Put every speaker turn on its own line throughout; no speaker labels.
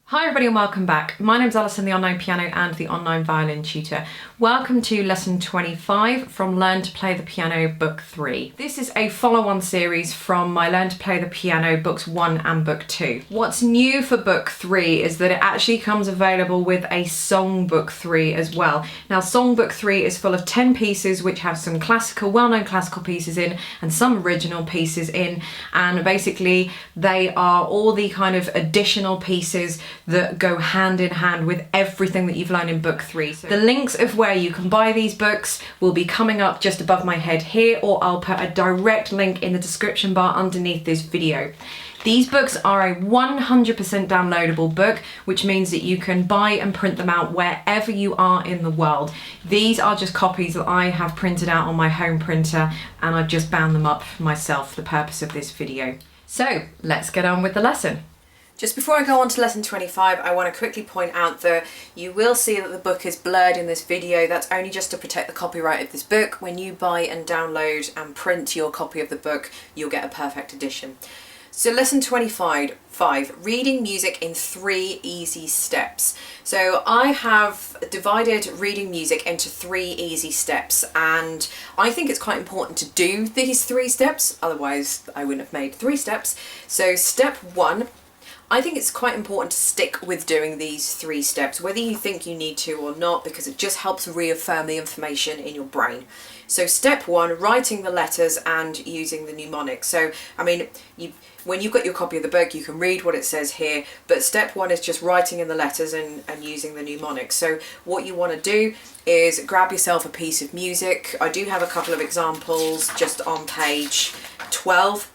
Hi everybody and welcome back. My name's Alison, the online piano and the online violin tutor. Welcome to lesson 25 from Learn to Play the Piano book 3. This is a follow-on series from my Learn to Play the Piano books 1 and book 2. What's new for book 3 is that it actually comes available with a song book 3 as well. Now song book 3 is full of 10 pieces which have some classical, well-known classical pieces in and some original pieces in, and basically they are all the kind of additional pieces that go hand in hand with everything that you've learned in book 3. So the links of where you can buy these books will be coming up just above my head here, or I'll put a direct link in the description bar underneath this video. These books are a 100% downloadable book, which means that you can buy and print them out wherever you are in the world. These are just copies that I have printed out on my home printer, and I've just bound them up myself for the purpose of this video. So let's get on with the lesson. Just before I go on to lesson 25, I want to quickly point out that you will see that the book is blurred in this video. That's only just to protect the copyright of this book. When you buy and download and print your copy of the book, you'll get a perfect edition. So lesson 25, reading music in 3 easy steps. So I have divided reading music into 3 easy steps, and I think it's quite important to do these 3 steps, otherwise I wouldn't have made 3 steps. So step 1, I think it's quite important to stick with doing these 3 steps, whether you think you need to or not, because it just helps reaffirm the information in your brain. So step 1, writing the letters and using the mnemonics. So, I mean, when you've got your copy of the book, you can read what it says here, but step 1 is just writing in the letters and using the mnemonics. So what you want to do is grab yourself a piece of music. I do have a couple of examples just on page 12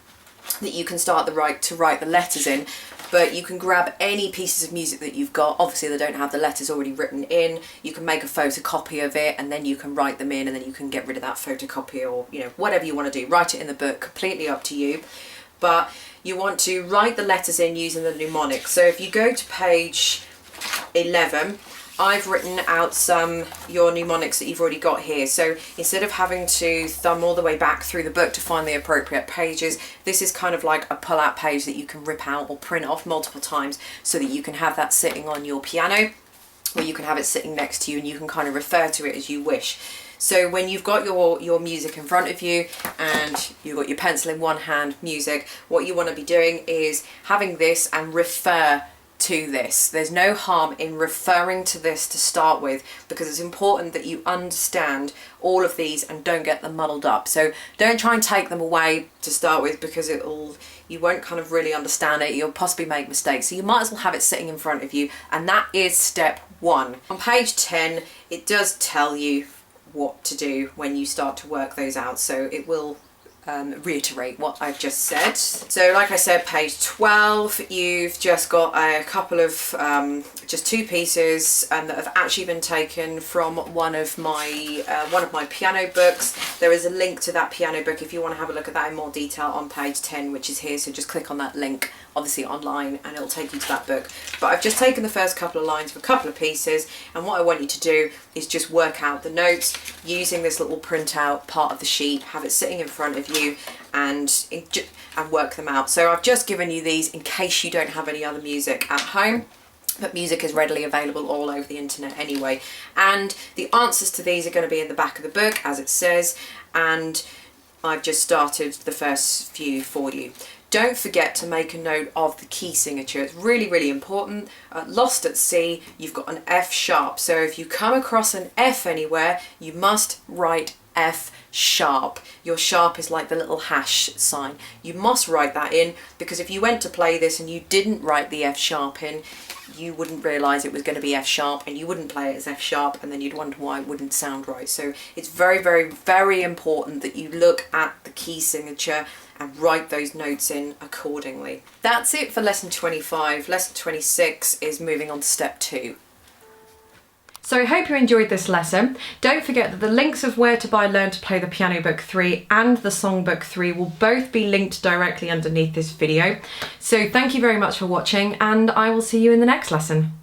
that you can start to write the letters in. But you can grab any pieces of music that you've got. Obviously they don't have the letters already written in. You can make a photocopy of it and then you can write them in, and then you can get rid of that photocopy, or whatever you want to do. Write it in the book, completely up to you. But you want to write the letters in using the mnemonics. So if you go to page 11, I've written out your mnemonics that you've already got here. So instead of having to thumb all the way back through the book to find the appropriate pages, this is kind of like a pull-out page that you can rip out or print off multiple times so that you can have that sitting on your piano, or you can have it sitting next to you and you can kind of refer to it as you wish. So when you've got your music in front of you and you've got your pencil in one hand, music, what you want to be doing is having this and refer to this. There's no harm in referring to this to start with, because it's important that you understand all of these and don't get them muddled up. So don't try and take them away to start with, because you won't kind of really understand it. You'll possibly make mistakes. So you might as well have it sitting in front of you, and that is step 1. On page 10, it does tell you what to do when you start to work those out. So it will reiterate what I've just said. So like I said, page 12, you've just got a couple of just 2 pieces that have actually been taken from one of my piano books. There is a link to that piano book if you want to have a look at that in more detail on page 10, which is here. So just click on that link, obviously online, and it'll take you to that book. But I've just taken the first couple of lines of a couple of pieces, and what I want you to do is just work out the notes using this little printout part of the sheet. Have it sitting in front of you and work them out. So I've just given you these in case you don't have any other music at home, but music is readily available all over the internet anyway. And the answers to these are going to be in the back of the book, as it says, and I've just started the first few for you. Don't forget to make a note of the key signature. It's really, really important. Lost at C, you've got an F sharp. So if you come across an F anywhere, you must write F sharp. Your sharp is like the little hash sign. You must write that in, because if you went to play this and you didn't write the F sharp in, you wouldn't realise it was going to be F sharp, and you wouldn't play it as F sharp, and then you'd wonder why it wouldn't sound right. So it's very, very, very important that you look at the key signature and write those notes in accordingly. That's it for lesson 25. Lesson 26 is moving on to step 2. So I hope you enjoyed this lesson. Don't forget that the links of where to buy Learn to Play the Piano book 3 and the song book 3 will both be linked directly underneath this video. So thank you very much for watching, and I will see you in the next lesson.